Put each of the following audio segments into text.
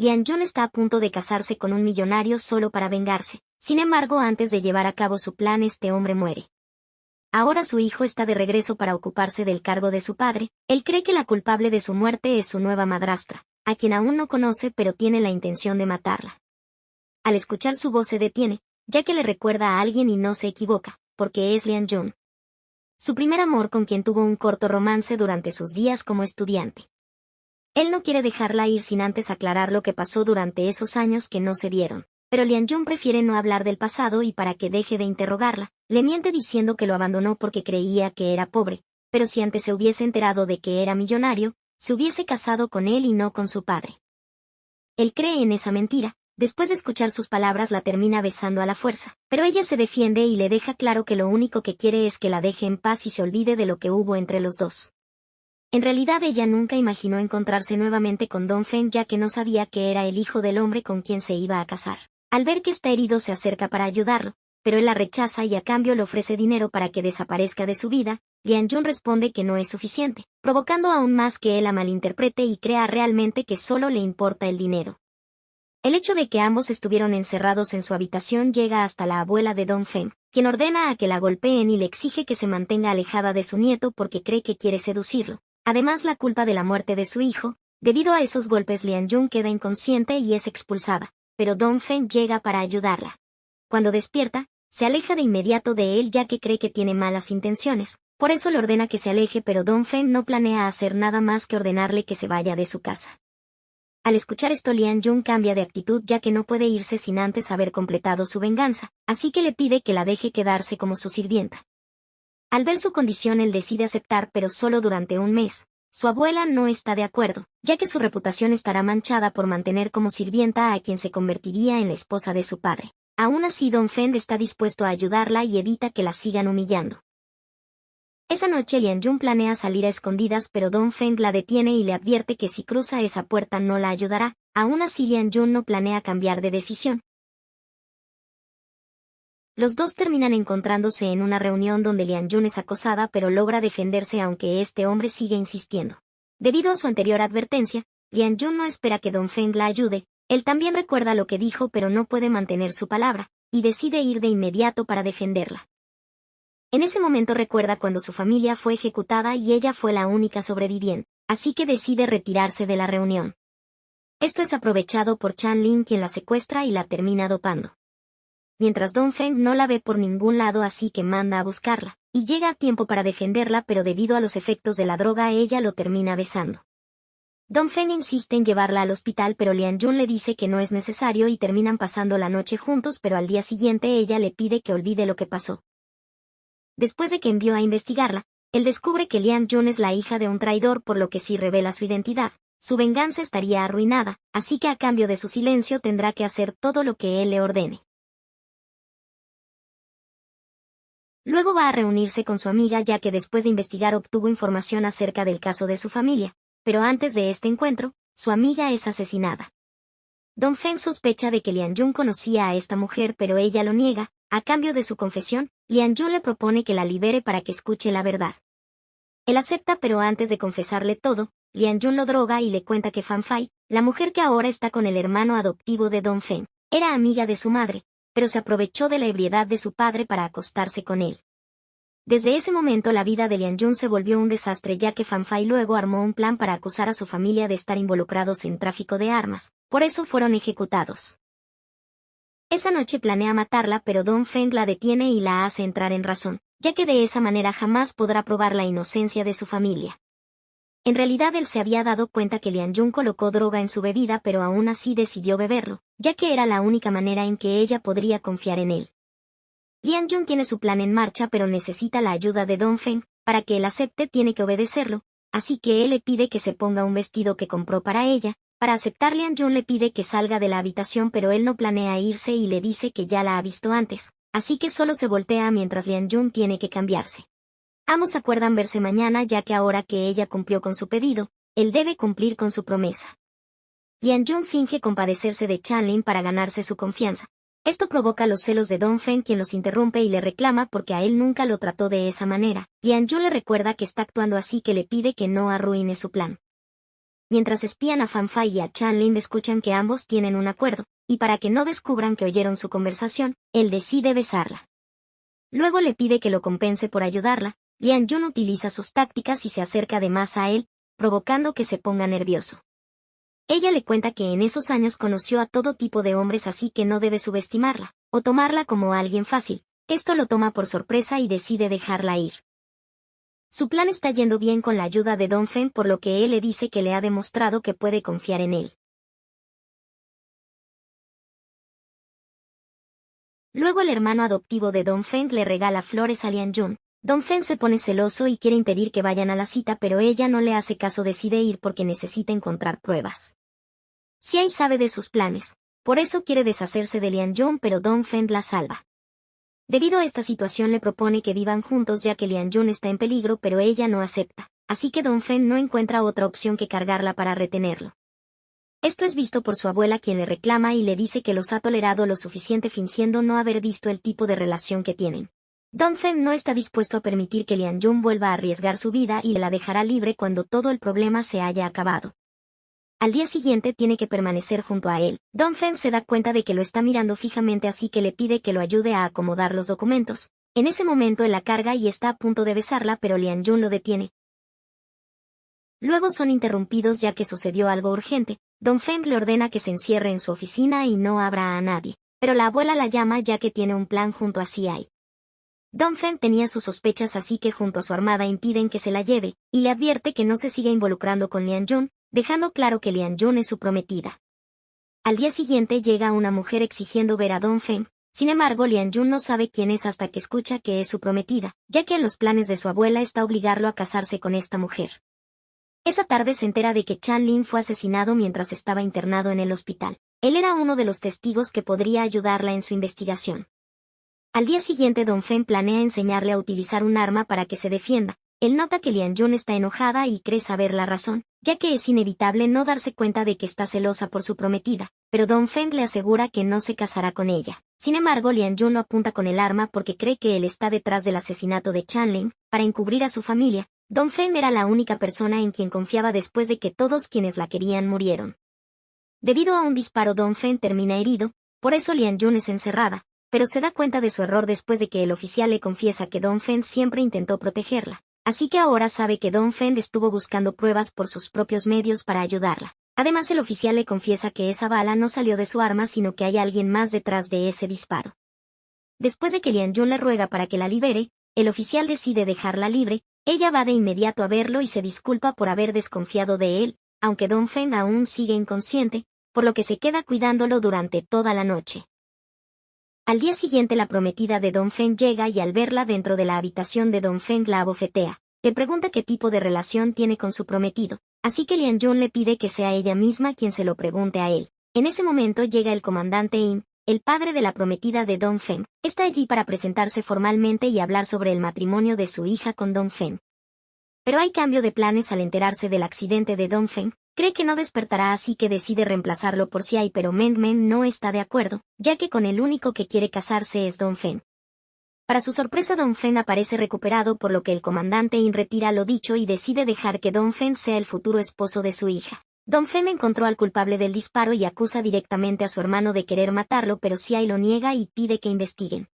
Lian Jun está a punto de casarse con un millonario solo para vengarse. Sin embargo, antes de llevar a cabo su plan, este hombre muere. Ahora su hijo está de regreso para ocuparse del cargo de su padre. Él cree que la culpable de su muerte es su nueva madrastra, a quien aún no conoce pero tiene la intención de matarla. Al escuchar su voz se detiene, ya que le recuerda a alguien y no se equivoca, porque es Lian Jun, su primer amor con quien tuvo un corto romance durante sus días como estudiante. Él no quiere dejarla ir sin antes aclarar lo que pasó durante esos años que no se vieron, pero Lian Jun prefiere no hablar del pasado y para que deje de interrogarla, le miente diciendo que lo abandonó porque creía que era pobre, pero si antes se hubiese enterado de que era millonario, se hubiese casado con él y no con su padre. Él cree en esa mentira. Después de escuchar sus palabras la termina besando a la fuerza, pero ella se defiende y le deja claro que lo único que quiere es que la deje en paz y se olvide de lo que hubo entre los dos. En realidad ella nunca imaginó encontrarse nuevamente con Dong Feng ya que no sabía que era el hijo del hombre con quien se iba a casar. Al ver que está herido se acerca para ayudarlo, pero él la rechaza y a cambio le ofrece dinero para que desaparezca de su vida. Lian Jun responde que no es suficiente, provocando aún más que él la malinterprete y crea realmente que solo le importa el dinero. El hecho de que ambos estuvieron encerrados en su habitación llega hasta la abuela de Dong Feng, quien ordena a que la golpeen y le exige que se mantenga alejada de su nieto porque cree que quiere seducirlo. Además, la culpa de la muerte de su hijo. Debido a esos golpes, Lian Jun queda inconsciente y es expulsada, pero Dong Feng llega para ayudarla. Cuando despierta, se aleja de inmediato de él ya que cree que tiene malas intenciones. Por eso le ordena que se aleje, pero Dong Feng no planea hacer nada más que ordenarle que se vaya de su casa. Al escuchar esto, Lian Jun cambia de actitud ya que no puede irse sin antes haber completado su venganza, así que le pide que la deje quedarse como su sirvienta. Al ver su condición él decide aceptar pero solo durante un mes. Su abuela no está de acuerdo, ya que su reputación estará manchada por mantener como sirvienta a quien se convertiría en la esposa de su padre. Aún así Dong Feng está dispuesto a ayudarla y evita que la sigan humillando. Esa noche Lian Jun planea salir a escondidas pero Dong Feng la detiene y le advierte que si cruza esa puerta no la ayudará. Aún así Lian Jun no planea cambiar de decisión. Los dos terminan encontrándose en una reunión donde Lian Jun es acosada pero logra defenderse aunque este hombre sigue insistiendo. Debido a su anterior advertencia, Lian Jun no espera que Dong Feng la ayude. Él también recuerda lo que dijo pero no puede mantener su palabra, y decide ir de inmediato para defenderla. En ese momento recuerda cuando su familia fue ejecutada y ella fue la única sobreviviente, así que decide retirarse de la reunión. Esto es aprovechado por Chan Lin quien la secuestra y la termina dopando. Mientras Dong Feng no la ve por ningún lado así que manda a buscarla, y llega a tiempo para defenderla pero debido a los efectos de la droga ella lo termina besando. Dong Feng insiste en llevarla al hospital pero Lian Jun le dice que no es necesario y terminan pasando la noche juntos pero al día siguiente ella le pide que olvide lo que pasó. Después de que envió a investigarla, él descubre que Lian Jun es la hija de un traidor por lo que si revela su identidad, su venganza estaría arruinada, así que a cambio de su silencio tendrá que hacer todo lo que él le ordene. Luego va a reunirse con su amiga ya que después de investigar obtuvo información acerca del caso de su familia, pero antes de este encuentro, su amiga es asesinada. Dong Feng sospecha de que Lian Jun conocía a esta mujer pero ella lo niega. A cambio de su confesión, Lian Jun le propone que la libere para que escuche la verdad. Él acepta pero antes de confesarle todo, Lian Jun lo droga y le cuenta que Fan Fai, la mujer que ahora está con el hermano adoptivo de Dong Feng, era amiga de su madre, pero se aprovechó de la ebriedad de su padre para acostarse con él. Desde ese momento la vida de Lian Jun se volvió un desastre ya que Fan Fai luego armó un plan para acusar a su familia de estar involucrados en tráfico de armas, por eso fueron ejecutados. Esa noche planea matarla pero Dong Feng la detiene y la hace entrar en razón, ya que de esa manera jamás podrá probar la inocencia de su familia. En realidad él se había dado cuenta que Lian Jun colocó droga en su bebida pero aún así decidió beberlo, ya que era la única manera en que ella podría confiar en él. Lian Jun tiene su plan en marcha pero necesita la ayuda de Dong Feng. Para que él acepte tiene que obedecerlo, así que él le pide que se ponga un vestido que compró para ella. Para aceptar Lian Jun le pide que salga de la habitación pero él no planea irse y le dice que ya la ha visto antes, así que solo se voltea mientras Lian Jun tiene que cambiarse. Ambos acuerdan verse mañana ya que ahora que ella cumplió con su pedido, él debe cumplir con su promesa. Lian Jun finge compadecerse de Chan Lin para ganarse su confianza. Esto provoca los celos de Dong Feng quien los interrumpe y le reclama porque a él nunca lo trató de esa manera. Lian Jun le recuerda que está actuando así que le pide que no arruine su plan. mientras espían a Fan Fai y a Chanlin escuchan que ambos tienen un acuerdo, y para que no descubran que oyeron su conversación, él decide besarla. Luego le pide que lo compense por ayudarla. Lian Jun utiliza sus tácticas y se acerca de más a él, provocando que se ponga nervioso. Ella le cuenta que en esos años conoció a todo tipo de hombres, así que no debe subestimarla, o tomarla como alguien fácil. Esto lo toma por sorpresa y decide dejarla ir. Su plan está yendo bien con la ayuda de Dongfeng, por lo que él le dice que le ha demostrado que puede confiar en él. Luego el hermano adoptivo de Dongfeng le regala flores a Lian Jun. Dongfeng se pone celoso y quiere impedir que vayan a la cita, pero ella no le hace caso, decide ir porque necesita encontrar pruebas. Xiai sabe de sus planes, por eso quiere deshacerse de Lian Jun, pero Dongfeng la salva. Debido a esta situación le propone que vivan juntos ya que Lian Jun está en peligro, pero ella no acepta, así que Dongfeng no encuentra otra opción que cargarla para retenerlo. Esto es visto por su abuela, quien le reclama y le dice que los ha tolerado lo suficiente fingiendo no haber visto el tipo de relación que tienen. Dongfeng no está dispuesto a permitir que Lian Jun vuelva a arriesgar su vida y la dejará libre cuando todo el problema se haya acabado. Al día siguiente tiene que permanecer junto a él. Dongfeng se da cuenta de que lo está mirando fijamente, así que le pide que lo ayude a acomodar los documentos. En ese momento él la carga y está a punto de besarla, pero Lian Jun lo detiene. Luego son interrumpidos ya que sucedió algo urgente. Dongfeng le ordena que se encierre en su oficina y no abra a nadie, pero la abuela la llama ya que tiene un plan junto a Xiai. Dongfeng tenía sus sospechas, así que junto a su armada impiden que se la lleve, y le advierte que no se siga involucrando con Lian Jun, dejando claro que Lian Jun es su prometida. Al día siguiente llega una mujer exigiendo ver a Dongfeng. Sin embargo, Lian Jun no sabe quién es hasta que escucha que es su prometida, ya que en los planes de su abuela está obligarlo a casarse con esta mujer. Esa tarde se entera de que Chanlin fue asesinado mientras estaba internado en el hospital. Él era uno de los testigos que podría ayudarla en su investigación. Al día siguiente Dongfeng planea enseñarle a utilizar un arma para que se defienda. Él nota que Lian Jun está enojada y cree saber la razón, ya que es inevitable no darse cuenta de que está celosa por su prometida, pero Dongfeng le asegura que no se casará con ella. Sin embargo, Lian Jun no apunta con el arma porque cree que él está detrás del asesinato de Chanlin, para encubrir a su familia. Dongfeng era la única persona en quien confiaba después de que todos quienes la querían murieron. Debido a un disparo, Dongfeng termina herido, por eso Lian Jun es encerrada, pero se da cuenta de su error después de que el oficial le confiesa que Dongfeng siempre intentó protegerla. Así que ahora sabe que Dongfeng estuvo buscando pruebas por sus propios medios para ayudarla. Además, el oficial le confiesa que esa bala no salió de su arma, sino que hay alguien más detrás de ese disparo. Después de que Lian Jun le ruega para que la libere, el oficial decide dejarla libre. Ella va de inmediato a verlo y se disculpa por haber desconfiado de él, aunque Dongfeng aún sigue inconsciente, por lo que se queda cuidándolo durante toda la noche. Al día siguiente la prometida de Dongfeng llega y al verla dentro de la habitación de Dongfeng la abofetea. Le pregunta qué tipo de relación tiene con su prometido, así que Lian Jun le pide que sea ella misma quien se lo pregunte a él. En ese momento llega el comandante In, el padre de la prometida de Dongfeng. Está allí para presentarse formalmente y hablar sobre el matrimonio de su hija con Dongfeng. Pero hay cambio de planes al enterarse del accidente de Dongfeng. Cree que no despertará, así que decide reemplazarlo por Xiai, pero Men no está de acuerdo, ya que con el único que quiere casarse es Dongfeng. Para su sorpresa, Dongfeng aparece recuperado, por lo que el comandante In retira lo dicho y decide dejar que Dongfeng sea el futuro esposo de su hija. Dongfeng encontró al culpable del disparo y acusa directamente a su hermano de querer matarlo, pero Xiai lo niega y pide que investiguen.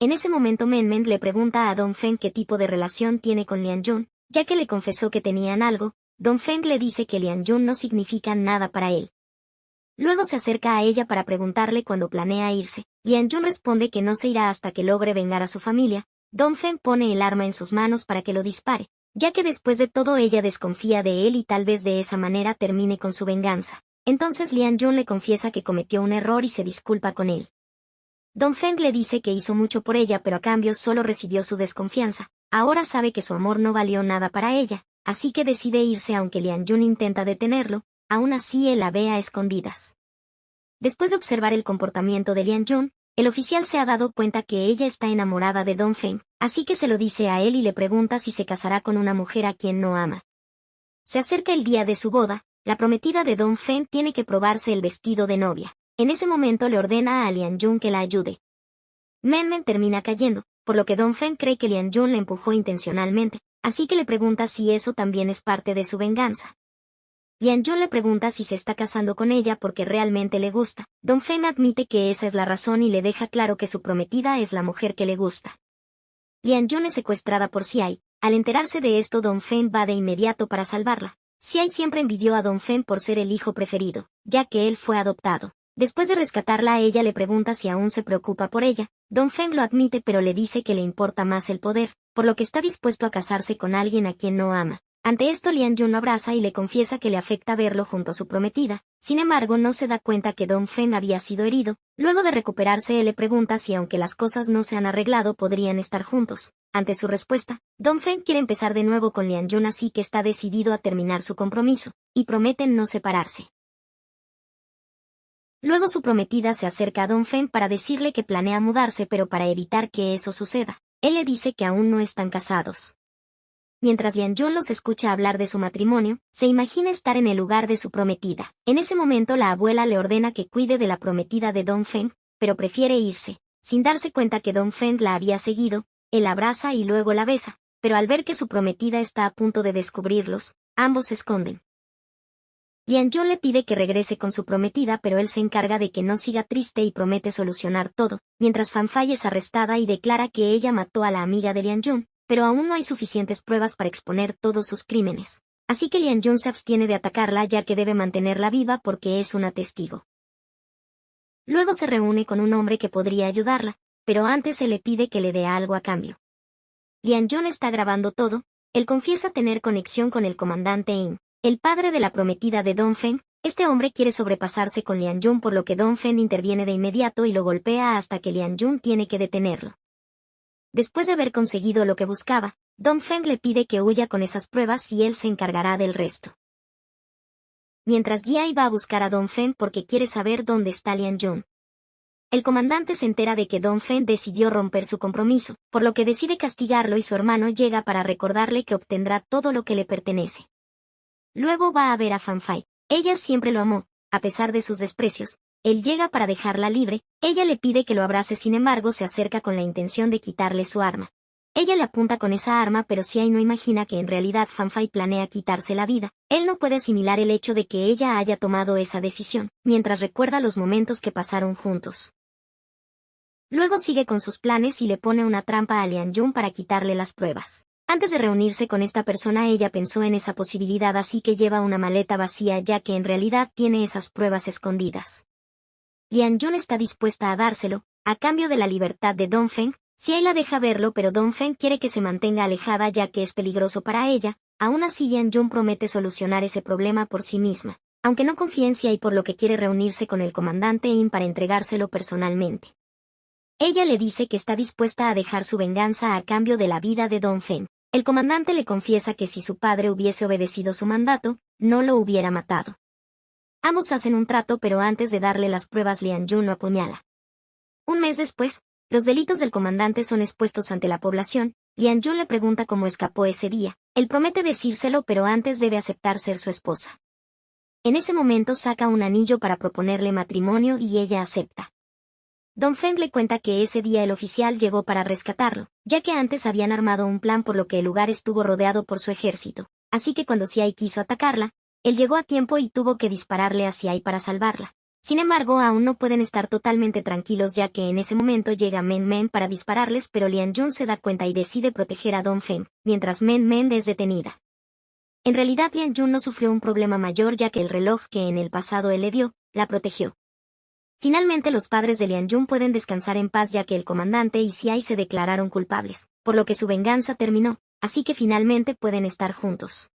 En ese momento Men le pregunta a Dongfeng qué tipo de relación tiene con Lian Jun, ya que le confesó que tenían algo. Dongfeng le dice que Lian Jun no significa nada para él. Luego se acerca a ella para preguntarle cuándo planea irse. Lian Jun responde que no se irá hasta que logre vengar a su familia. Dongfeng pone el arma en sus manos para que lo dispare, ya que después de todo ella desconfía de él y tal vez de esa manera termine con su venganza. Entonces Lian Jun le confiesa que cometió un error y se disculpa con él. Dongfeng le dice que hizo mucho por ella, pero a cambio solo recibió su desconfianza. Ahora sabe que su amor no valió nada para ella, así que decide irse aunque Lian Jun intenta detenerlo. Aún así él la ve a escondidas. Después de observar el comportamiento de Lian Jun, el oficial se ha dado cuenta que ella está enamorada de Dongfeng, así que se lo dice a él y le pregunta si se casará con una mujer a quien no ama. Se acerca el día de su boda. La prometida de Dongfeng tiene que probarse el vestido de novia. En ese momento le ordena a Lian Jun que la ayude. Men termina cayendo, por lo que Dongfeng cree que Lian Jun le empujó intencionalmente, así que le pregunta si eso también es parte de su venganza. Lian Jun le pregunta si se está casando con ella porque realmente le gusta. Dongfeng admite que esa es la razón y le deja claro que su prometida es la mujer que le gusta. Lian Jun es secuestrada por Xiai. Al enterarse de esto, Dongfeng va de inmediato para salvarla. Xiai siempre envidió a Dongfeng por ser el hijo preferido, ya que él fue adoptado. Después de rescatarla, ella le pregunta si aún se preocupa por ella. Dongfeng lo admite pero le dice que le importa más el poder, por lo que está dispuesto a casarse con alguien a quien no ama. Ante esto, Lian Jun lo abraza y le confiesa que le afecta verlo junto a su prometida. Sin embargo, no se da cuenta que Dongfeng había sido herido. Luego de recuperarse, él le pregunta si aunque las cosas no se han arreglado podrían estar juntos. Ante su respuesta, Dongfeng quiere empezar de nuevo con Lian Jun, así que está decidido a terminar su compromiso, y prometen no separarse. Luego su prometida se acerca a Dongfeng para decirle que planea mudarse, pero para evitar que eso suceda, él le dice que aún no están casados. Mientras Lian Jun los escucha hablar de su matrimonio, se imagina estar en el lugar de su prometida. En ese momento la abuela le ordena que cuide de la prometida de Dongfeng, pero prefiere irse. Sin darse cuenta que Dongfeng la había seguido, él la abraza y luego la besa, pero al ver que su prometida está a punto de descubrirlos, ambos se esconden. Lian Jun le pide que regrese con su prometida, pero él se encarga de que no siga triste y promete solucionar todo, mientras Fan Fai es arrestada y declara que ella mató a la amiga de Lian Jun, pero aún no hay suficientes pruebas para exponer todos sus crímenes. Así que Lian Jun se abstiene de atacarla ya que debe mantenerla viva porque es una testigo. Luego se reúne con un hombre que podría ayudarla, pero antes se le pide que le dé algo a cambio. Lian Jun está grabando todo. Él confiesa tener conexión con el comandante In, el padre de la prometida de Dongfeng. Este hombre quiere sobrepasarse con Lian Jun, por lo que Dongfeng interviene de inmediato y lo golpea hasta que Lian Jun tiene que detenerlo. Después de haber conseguido lo que buscaba, Dongfeng le pide que huya con esas pruebas y él se encargará del resto. Mientras Jiai va a buscar a Dongfeng porque quiere saber dónde está Lian Jun. El comandante se entera de que Dongfeng decidió romper su compromiso, por lo que decide castigarlo y su hermano llega para recordarle que obtendrá todo lo que le pertenece. Luego va a ver a Fan Fai. Ella siempre lo amó, a pesar de sus desprecios. Él llega para dejarla libre, ella le pide que lo abrace, sin embargo se acerca con la intención de quitarle su arma. Ella le apunta con esa arma, pero Xiai no imagina que en realidad Fan Fai planea quitarse la vida. Él no puede asimilar el hecho de que ella haya tomado esa decisión, mientras recuerda los momentos que pasaron juntos. Luego sigue con sus planes y le pone una trampa a Lian Jun para quitarle las pruebas. Antes de reunirse con esta persona ella pensó en esa posibilidad, así que lleva una maleta vacía ya que en realidad tiene esas pruebas escondidas. Lian Jun está dispuesta a dárselo, a cambio de la libertad de Dongfeng. Xiai la deja verlo, pero Dongfeng quiere que se mantenga alejada ya que es peligroso para ella. Aún así Lian Jun promete solucionar ese problema por sí misma, aunque no confía en Xiai, por lo que quiere reunirse con el comandante In para entregárselo personalmente. Ella le dice que está dispuesta a dejar su venganza a cambio de la vida de Dongfeng. El comandante le confiesa que si su padre hubiese obedecido su mandato, no lo hubiera matado. Ambos hacen un trato, pero antes de darle las pruebas Lian Jun lo apuñala. Un mes después, los delitos del comandante son expuestos ante la población. Lian Jun le pregunta cómo escapó ese día. Él promete decírselo, pero antes debe aceptar ser su esposa. En ese momento saca un anillo para proponerle matrimonio y ella acepta. Dongfeng le cuenta que ese día el oficial llegó para rescatarlo, ya que antes habían armado un plan por lo que el lugar estuvo rodeado por su ejército. Así que cuando Xiai quiso atacarla, él llegó a tiempo y tuvo que dispararle a Xiai para salvarla. Sin embargo, aún no pueden estar totalmente tranquilos ya que en ese momento llega Men Men para dispararles, pero Lian Jun se da cuenta y decide proteger a Dongfeng, mientras Men Men es detenida. En realidad Lian Jun no sufrió un problema mayor ya que el reloj que en el pasado él le dio, la protegió. Finalmente los padres de Lian Jun pueden descansar en paz ya que el comandante y Xiai se declararon culpables, por lo que su venganza terminó, así que finalmente pueden estar juntos.